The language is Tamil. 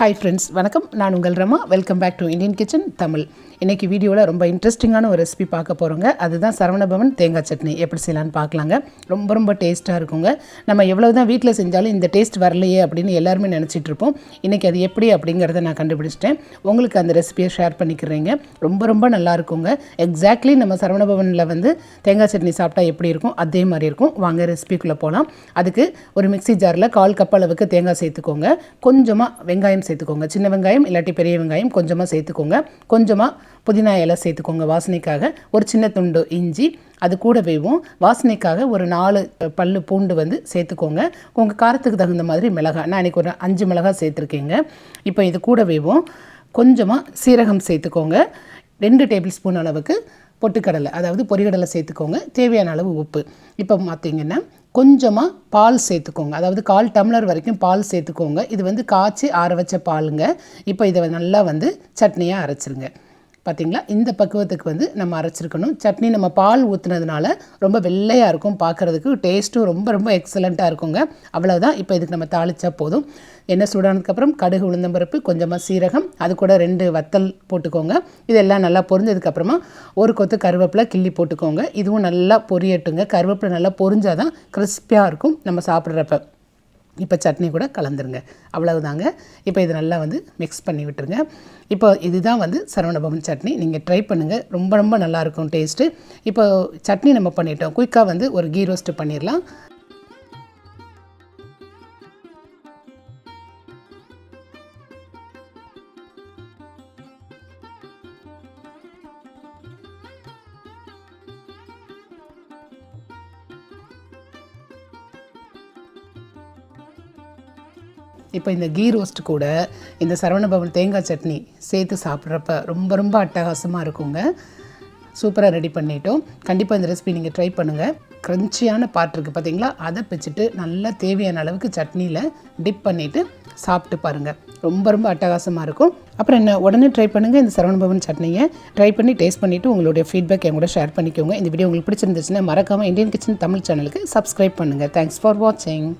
ஹாய் ஃப்ரெண்ட்ஸ், வணக்கம். நான் உங்கள் Rama. Welcome back to Indian kitchen Tamil. இன்றைக்கி வீடியோவில் ரொம்ப இன்ட்ரெஸ்டிங்கான ஒரு ரெசிபி பார்க்க போகிறோங்க. அதுதான் சரவணபவன் தேங்காய் சட்னி எப்படி செய்யலான்னு பார்க்கலாங்க. ரொம்ப டேஸ்ட்டாக இருக்குங்க. நம்ம எவ்வளோ தான் வீட்டில் செஞ்சாலும் இந்த டேஸ்ட் வரலையே அப்படின்னு எல்லாருமே நினச்சிட்டு இருப்போம். இன்றைக்கி அது எப்படி அப்படிங்கிறத நான் கண்டுபிடிச்சிட்டேன். உங்களுக்கு அந்த ரெசிபியை ஷேர் பண்ணிக்கிறேங்க. ரொம்ப நல்லா இருக்குங்க. எக்ஸாக்ட்லி நம்ம சரவணபவனில் தேங்காய் சட்னி சாப்பிட்டா எப்படி இருக்கும் அதே மாதிரி இருக்கும். வாங்க ரெசிபிக்குள்ளே போகலாம். அதுக்கு ஒரு மிக்ஸி ஜாரில் 1/4 கப் அளவுக்கு தேங்காய் சேர்த்துக்கோங்க. கொஞ்சமாக வெங்காயம் சேர்த்துக்கோங்க. சின்ன வெங்காயம் இல்லாட்டி பெரிய வெங்காயம் கொஞ்சமாக சேர்த்துக்கோங்க. கொஞ்சமாக புதினா இலை சேர்த்துக்கோங்க வாசனைக்காக. ஒரு சின்ன துண்டு இஞ்சி, அது கூடவேவும் வாசனைக்காக ஒரு 4 பல்லு பூண்டு சேர்த்துக்கோங்க. உங்கள் காரத்துக்கு தகுந்த மாதிரி மிளகாய், நான் இன்றைக்கி ஒரு 5 மிளகாய் சேர்த்துருக்கேங்க. இப்போ இது கூடவேவும் கொஞ்சமாக சீரகம் சேர்த்துக்கோங்க. 2 டேபிள் ஸ்பூன் அளவுக்கு பொட்டுக்கடலை, அதாவது பொரிகடலை சேர்த்துக்கோங்க. தேவையான அளவு உப்பு. இப்போ பார்த்திங்கன்னா கொஞ்சமாக பால் சேர்த்துக்கோங்க. அதாவது 1/4 டம்ளர் வரைக்கும் பால் சேர்த்துக்கோங்க. இது காய்ச்சி ஆற வச்ச பாலுங்க. இப்போ இதை நல்லா சட்னியாக அரைச்சிருங்க. பார்த்திங்களா, இந்த பக்குவத்துக்கு நம்ம அரைச்சிருக்கணும். சட்னி நம்ம பால் ஊற்றுனதுனால ரொம்ப வெள்ளையாக இருக்கும், பார்க்குறதுக்கு டேஸ்ட்டும் ரொம்ப எக்ஸலண்ட்டாக இருக்குங்க. அவ்வளோதான். இப்போ இதுக்கு நம்ம தாளித்தா போதும். எண்ணெய் சூடானதுக்கப்புறம் கடுகு, உளுந்தம்பருப்பு, கொஞ்சமாக சீரகம், அது கூட 2 வத்தல் போட்டுக்கோங்க. இதெல்லாம் நல்லா பொரிஞ்சதுக்கப்புறமா ஒரு கொத்து கருவேப்பிலை கிள்ளி போட்டுக்கோங்க. இதுவும் நல்லா பொரியட்டுங்க. கருவேப்பிலை நல்லா பொரிஞ்சால் தான் கிறிஸ்பியாக இருக்கும் நம்ம சாப்பிட்றப்ப. இப்போ சட்னி கூட கலந்துருங்க. அவ்வளவுதாங்க. இப்போ இது நல்லா மிக்ஸ் பண்ணி விட்டுருங்க. இப்போ இதுதான் சரவணபவன் சட்னி. நீங்கள் ட்ரை பண்ணுங்கள். ரொம்ப நல்லாயிருக்கும் டேஸ்ட்டு. இப்போ சட்னி நம்ம பண்ணிட்டோம். குயிக்காக ஒரு கீ ரோஸ்ட்டு பண்ணிடலாம். இப்போ இந்த கீ ரோஸ்ட் கூட இந்த சரவணபவன் தேங்காய் சட்னி சேர்த்து சாப்பிட்றப்ப ரொம்ப அட்டகாசமாக இருக்குங்க. சூப்பராக ரெடி பண்ணிட்டோம். கண்டிப்பாக இந்த ரெசிபி நீங்கள் ட்ரை பண்ணுங்கள். க்ரன்ச்சியான பார்ட் இருக்குது பார்த்தீங்களா, அதை பிச்சுட்டு நல்லா தேவையான அளவுக்கு சட்னியில் டிப் பண்ணிவிட்டு சாப்பிட்டு பாருங்கள். ரொம்ப அட்டகாசமாக இருக்கும். அப்புறம் என்ன, உடனே ட்ரை பண்ணுங்கள். இந்த சரவணபவன் சட்னியை ட்ரை பண்ணி டேஸ்ட் பண்ணிவிட்டு உங்களுடைய ஃபீட்பேக் என் கூட ஷேர் பண்ணிக்கோங்க. இந்த வீடியோ உங்களுக்கு பிடிச்சிருந்துச்சுன்னா மறக்காமல் இந்தியன் கிச்சன் தமிழ் சேனலுக்கு சப்ஸ்கிரைப் பண்ணுங்கள். தேங்க்ஸ் ஃபார் வாட்சிங்.